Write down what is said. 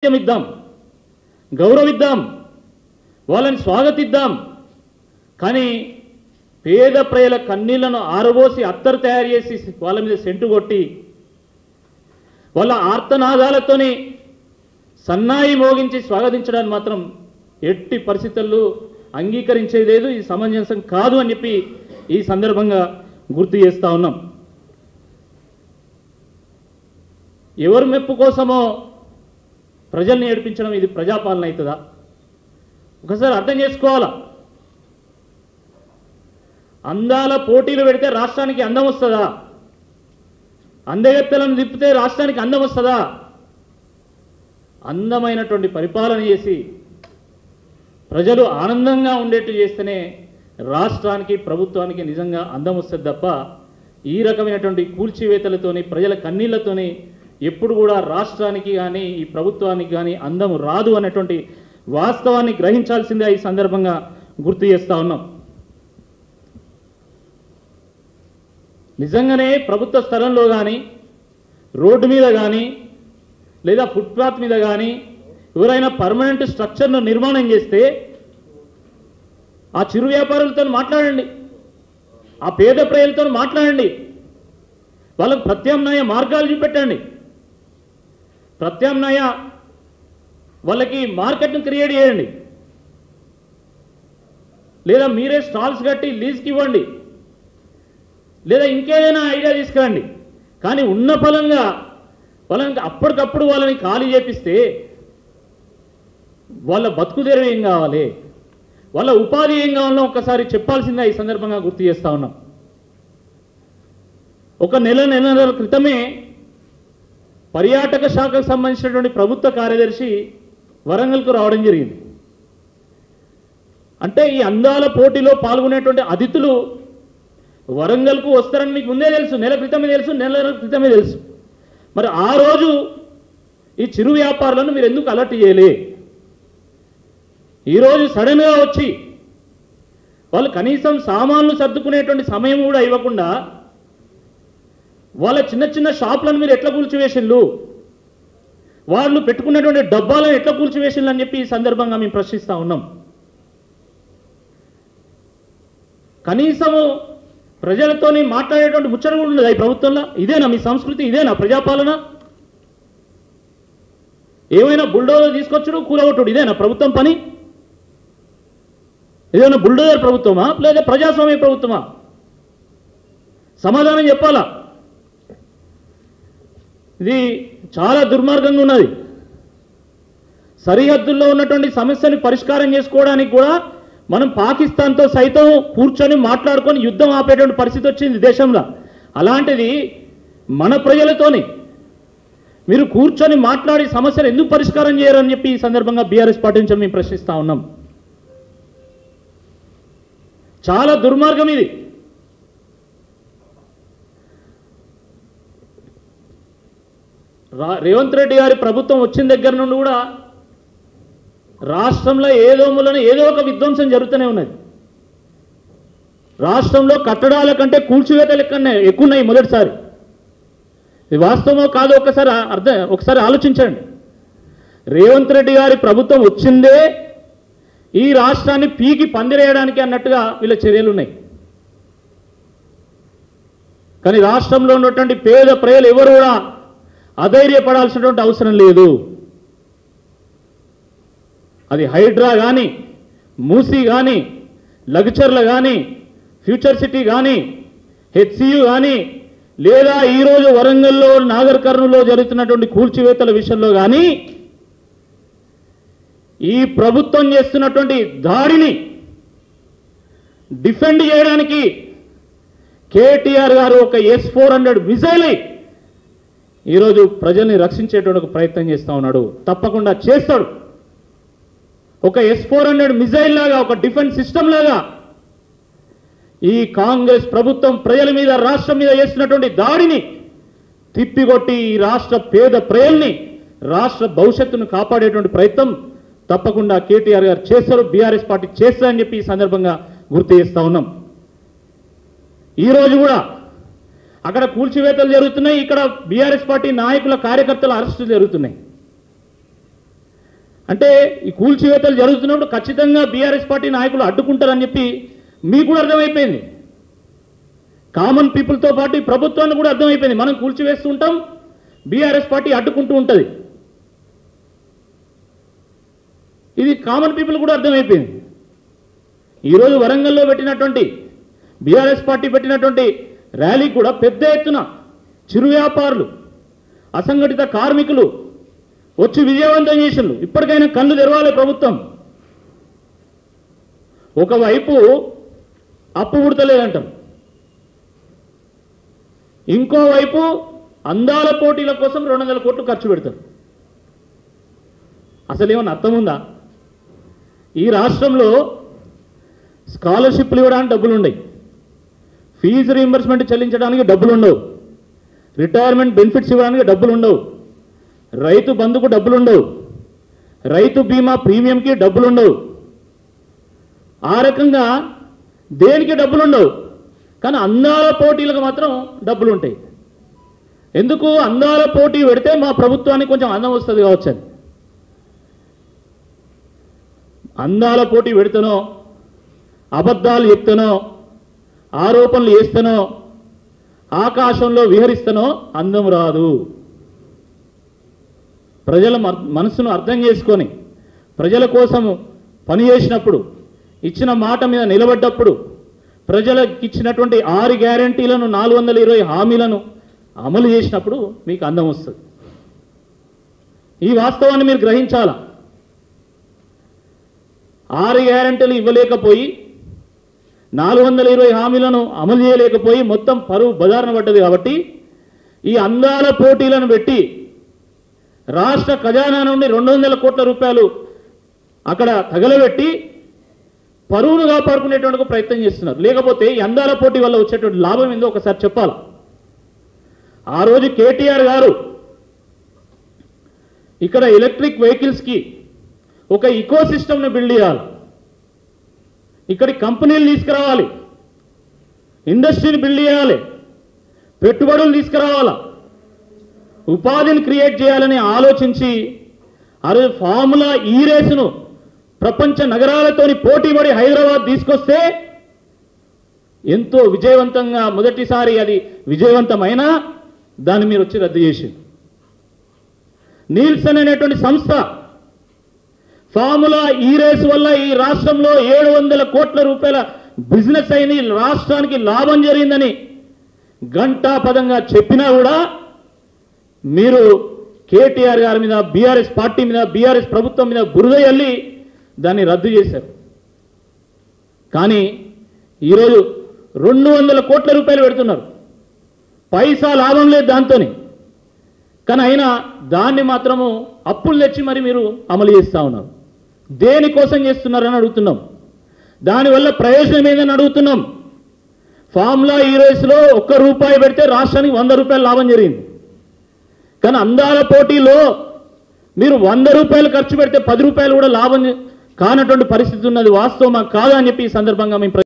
ఇద్దాం, గౌరవిద్దాం, వాళ్ళని స్వాగతిద్దాం. కానీ పేద ప్రజల కన్నీళ్లను ఆరబోసి అత్తరు తయారు చేసి వాళ్ళ మీద సెంటు కొట్టి వాళ్ళ ఆర్తనాదాలతోని సన్నాయి మోగించి స్వాగతించడానికి మాత్రం ఎట్టి పరిస్థితుల్లో అంగీకరించేదేదు, ఇది సమంజసం కాదు అని చెప్పి ఈ సందర్భంగా గుర్తు చేస్తూ ఉన్నాం. ఎవరి మెప్పు కోసమో ప్రజల్ని ఏడిపించడం ఇది ప్రజాపాలన అవుతుందా? ఒకసారి అర్థం చేసుకోవాలా. అందాల పోటీలు పెడితే రాష్ట్రానికి అందం వస్తుందా? అందగత్తెలను తిప్పితే రాష్ట్రానికి అందం వస్తుందా? అందమైనటువంటి పరిపాలన చేసి ప్రజలు ఆనందంగా ఉండేట్టు చేస్తేనే రాష్ట్రానికి ప్రభుత్వానికి నిజంగా అందం వస్తుంది తప్ప ఈ రకమైనటువంటి కూల్చివేతలతోని ప్రజల కన్నీళ్లతోని ఎప్పుడు కూడా రాష్ట్రానికి కానీ ఈ ప్రభుత్వానికి కానీ అందం రాదు అనేటువంటి వాస్తవాన్ని గ్రహించాల్సిందే ఈ సందర్భంగా గుర్తు చేస్తూ ఉన్నాం. నిజంగానే ప్రభుత్వ స్థలంలో కానీ రోడ్డు మీద కానీ లేదా ఫుట్పాత్ మీద కానీ ఎవరైనా పర్మనెంట్ స్ట్రక్చర్ను నిర్మాణం చేస్తే ఆ చిరు వ్యాపారులతో మాట్లాడండి, ఆ పేద ప్రజలతో మాట్లాడండి, వాళ్ళకు ప్రత్యామ్నాయ మార్గాలు చూపెట్టండి, ప్రత్యామ్నాయ వాళ్ళకి మార్కెట్ను క్రియేట్ చేయండి, లేదా మీరే స్టాల్స్ కట్టి లీజ్కి ఇవ్వండి, లేదా ఇంకేదైనా ఐడియా తీసుకురండి. కానీ ఉన్న ఫలంగా వాళ్ళని అప్పటికప్పుడు వాళ్ళని ఖాళీ చేపిస్తే వాళ్ళ బతుకు తెరువు ఏం కావాలి, వాళ్ళ ఉపాధి ఏం కావాలో ఒక్కసారి చెప్పాల్సిందే ఈ సందర్భంగా గుర్తు చేస్తూ ఉన్నాం. ఒక నెలల క్రితమే పర్యాటక శాఖకు సంబంధించినటువంటి ప్రభుత్వ కార్యదర్శి వరంగల్కు రావడం జరిగింది. అంటే ఈ అందాల పోటీలో పాల్గొనేటువంటి అతిథులు వరంగల్కు వస్తారని మీకు ముందే తెలుసు, నెల క్రితమే తెలుసు. మరి ఆ రోజు ఈ చిరు వ్యాపారులను మీరు ఎందుకు అలర్ట్ చేయలే? ఈరోజు సడన్గా వచ్చి వాళ్ళు కనీసం సామాన్లు సర్దుకునేటువంటి సమయం కూడా ఇవ్వకుండా వాళ్ళ చిన్న చిన్న షాపులను మీరు ఎట్లా కూల్చివేసిండ్రు, వాళ్ళు పెట్టుకున్నటువంటి డబ్బాలను ఎట్లా కూల్చివేసిండ్రు అని చెప్పి ఈ సందర్భంగా మేము ప్రశ్నిస్తూ ఉన్నాం. కనీసము ప్రజలతోని మాట్లాడేటువంటి ముచ్చట కూడా ఉండదు ఈ ప్రభుత్వంలో. ఇదేనా మీ సంస్కృతి? ఇదేనా ప్రజాపాలన? ఏమైనా బుల్డోజర్ తీసుకొచ్చుడు కూలగొట్టుడు ఇదేనా ప్రభుత్వం పని? ఏదైనా బుల్డోజర్ ప్రభుత్వమా లేదా ప్రజాస్వామ్య ప్రభుత్వమా? సమాధానం చెప్పాలా. ఇది చాలా దుర్మార్గంగా ఉన్నది. సరిహద్దుల్లో ఉన్నటువంటి సమస్యని పరిష్కారం చేసుకోవడానికి కూడా మనం పాకిస్తాన్తో సైతం కూర్చొని మాట్లాడుకొని యుద్ధం ఆపేటువంటి పరిస్థితి వచ్చింది దేశంలో. అలాంటిది మన ప్రజలతోని మీరు కూర్చొని మాట్లాడి సమస్యలు ఎందుకు పరిష్కారం చేయరని చెప్పి ఈ సందర్భంగా బీఆర్ఎస్ పార్టీ నుంచి మేము ప్రశ్నిస్తూ ఉన్నాం. చాలా దుర్మార్గం ఇది. రేవంత్ రెడ్డి గారి ప్రభుత్వం వచ్చిన దగ్గర నుండి కూడా రాష్ట్రంలో ఏదో ఒక విధ్వంసం జరుగుతూనే ఉన్నది. రాష్ట్రంలో కట్టడాల కంటే కూల్చివేతలు ఎక్కువ ఉన్నాయి మొదటిసారి. ఇది వాస్తవమో కాదో ఒకసారి ఆలోచించండి. రేవంత్ రెడ్డి గారి ప్రభుత్వం వచ్చిందే ఈ రాష్ట్రాన్ని పీకి పందిరేయడానికి అన్నట్టుగా వీళ్ళ చర్యలు ఉన్నాయి. కానీ రాష్ట్రంలో ఉన్నటువంటి పేద ప్రజలు ఎవరు కూడా అధైర్యపడాల్సినటువంటి అవసరం లేదు. అది హైడ్రా కానీ, మూసీ కానీ, లగ్చర్ల కానీ, ఫ్యూచర్ సిటీ కానీ, హెచ్సియు కానీ, లేదా ఈరోజు వరంగల్లో నాగర్ కర్నూల్లో జరుగుతున్నటువంటి కూల్చివేతల విషయంలో కానీ ఈ ప్రభుత్వం చేస్తున్నటువంటి దాడిని డిఫెండ్ చేయడానికి కేటీఆర్ గారు ఒక S-400 మిసైల్ ఈరోజు ప్రజల్ని రక్షించేటువంటి ఒక ప్రయత్నం చేస్తూ ఉన్నాడు. తప్పకుండా చేస్తాడు. ఒక S-400 మిసైల్ లాగా, ఒక డిఫెన్స్ సిస్టమ్ లాగా ఈ కాంగ్రెస్ ప్రభుత్వం ప్రజల మీద, రాష్ట్రం మీద చేస్తున్నటువంటి దాడిని తిప్పికొట్టి ఈ రాష్ట్ర పేద ప్రజల్ని, రాష్ట్ర భవిష్యత్తును కాపాడేటువంటి ప్రయత్నం తప్పకుండా కేటీఆర్ గారు చేస్తారు, బీఆర్ఎస్ పార్టీ చేస్తారని చెప్పి ఈ సందర్భంగా గుర్తు చేస్తూ ఉన్నాం. ఈరోజు కూడా అక్కడ కూల్చివేతలు జరుగుతున్నాయి, ఇక్కడ బీఆర్ఎస్ పార్టీ నాయకుల కార్యకర్తల అరెస్టులు జరుగుతున్నాయి. అంటే ఈ కూల్చివేతలు జరుగుతున్నప్పుడు ఖచ్చితంగా బీఆర్ఎస్ పార్టీ నాయకులు అడ్డుకుంటారని చెప్పి మీకు కూడా అర్థమైపోయింది. కామన్ పీపుల్తో పాటు ఈ ప్రభుత్వాన్ని కూడా అర్థమైపోయింది. మనం కూల్చివేస్తూ ఉంటాం, బీఆర్ఎస్ పార్టీ అడ్డుకుంటూ ఉంటుంది. ఇది కామన్ పీపుల్ కూడా అర్థమైపోయింది. ఈరోజు వరంగల్లో పెట్టినటువంటి బీఆర్ఎస్ పార్టీ పెట్టినటువంటి ర్యాలీ కూడా పెద్ద ఎత్తున చిరు వ్యాపారులు, అసంఘటిత కార్మికులు వచ్చి విజయవంతం చేసిండ్రు. ఇప్పటికైనా కళ్ళు తెరవాలి ప్రభుత్వం. ఒకవైపు అప్పు పుడతలేదంటాం, ఇంకోవైపు అందాల పోటీల కోసం 200 కోట్లు ఖర్చు పెడతారు. అసలు ఏమన్నా అర్థం ఉందా? ఈ రాష్ట్రంలో స్కాలర్షిప్లు ఇవ్వడానికి డబ్బులు ఉండవు, ఫీజు రీయింబర్స్మెంట్ చెల్లించడానికి డబ్బులు ఉండవు, రిటైర్మెంట్ బెనిఫిట్స్ ఇవ్వడానికి డబ్బులు ఉండవు, రైతు బంధుకు డబ్బులు ఉండవు, రైతు బీమా ప్రీమియంకి డబ్బులు ఉండవు. ఆ రకంగా దేనికి డబ్బులు ఉండవు, కానీ అందాల పోటీలకు మాత్రం డబ్బులు ఉంటాయి. ఎందుకు? అందాల పోటీ పెడితే మా ప్రభుత్వానికి కొంచెం అందం వస్తుంది కావచ్చు అని. అందాల పోటీ పెడితేనో, అబద్ధాలు చెప్తానో, ఆరోపణలు చేస్తానో, ఆకాశంలో విహరిస్తానో అందం రాదు. ప్రజల మనసును అర్థం చేసుకొని ప్రజల కోసం పనిచేసినప్పుడు, ఇచ్చిన మాట మీద నిలబడ్డప్పుడు, ప్రజలకు ఇచ్చినటువంటి 6 గ్యారంటీలను 420 హామీలను అమలు చేసినప్పుడు మీకు అందం వస్తుంది. ఈ వాస్తవాన్ని మీరు గ్రహించాలా. 6 గ్యారంటీలు ఇవ్వలేకపోయి, 420 హామీలను అమలు చేయలేకపోయి మొత్తం పరువు బజారున పడ్డది. కాబట్టి ఈ అందాల పోటీలను పెట్టి రాష్ట్ర ఖజానా నుండి 200 కోట్ల రూపాయలు అక్కడ తగలబెట్టి పరువును కాపాడుకునేటువంటి ప్రయత్నం చేస్తున్నారు. లేకపోతే ఈ అందాల పోటీ వల్ల వచ్చేటువంటి లాభం ఏందో ఒకసారి చెప్పాలి. ఆ రోజు కేటీఆర్ గారు ఇక్కడ ఎలక్ట్రిక్ వెహికల్స్కి ఒక ఇకో సిస్టమ్ని బిల్డ్ చేయాలి, ఇక్కడి కంపెనీలు తీసుకురావాలి, ఇండస్ట్రీని బిల్డ్ చేయాలి, పెట్టుబడులు తీసుకురావాలా, ఉపాధిని క్రియేట్ చేయాలని ఆలోచించి ఆ రోజు ఫార్ములా ఈ రేసును ప్రపంచ నగరాలతోని పోటీపడి హైదరాబాద్ తీసుకొస్తే ఎంతో విజయవంతంగా మొదటిసారి అది విజయవంతమైనా దాన్ని మీరు వచ్చి రద్దు చేసి నీల్సన్ అనేటువంటి సంస్థ ఫార్ములా ఈ రేసు వల్ల ఈ రాష్ట్రంలో 700 కోట్ల రూపాయల బిజినెస్ అయింది, రాష్ట్రానికి లాభం జరిగిందని గంటాపదంగా చెప్పినా కూడా మీరు కేటీఆర్ గారి మీద, బీఆర్ఎస్ పార్టీ మీద, బీఆర్ఎస్ ప్రభుత్వం మీద బురద చల్లి దాన్ని రద్దు చేశారు. కానీ ఈరోజు 200 కోట్ల రూపాయలు పెడుతున్నారు, పైసా లాభం లేదు దాంతోని. కానీ అయినా దాన్ని మాత్రము అప్పులు తెచ్చి మరి మీరు అమలు చేస్తూ ఉన్నారు. దేనికోసం చేస్తున్నారని అడుగుతున్నాం, దానివల్ల ప్రయోజనం ఏందని అడుగుతున్నాం. ఫార్ములా ఈ రేసులో 1 రూపాయి పెడితే రాష్ట్రానికి 100 రూపాయలు లాభం జరిగింది. కానీ అందాల పోటీలో మీరు 100 రూపాయలు ఖర్చు పెడితే 10 రూపాయలు కూడా లాభం కానటువంటి పరిస్థితి ఉన్నది. వాస్తవమా కాదా అని చెప్పి ఈ సందర్భంగా మేము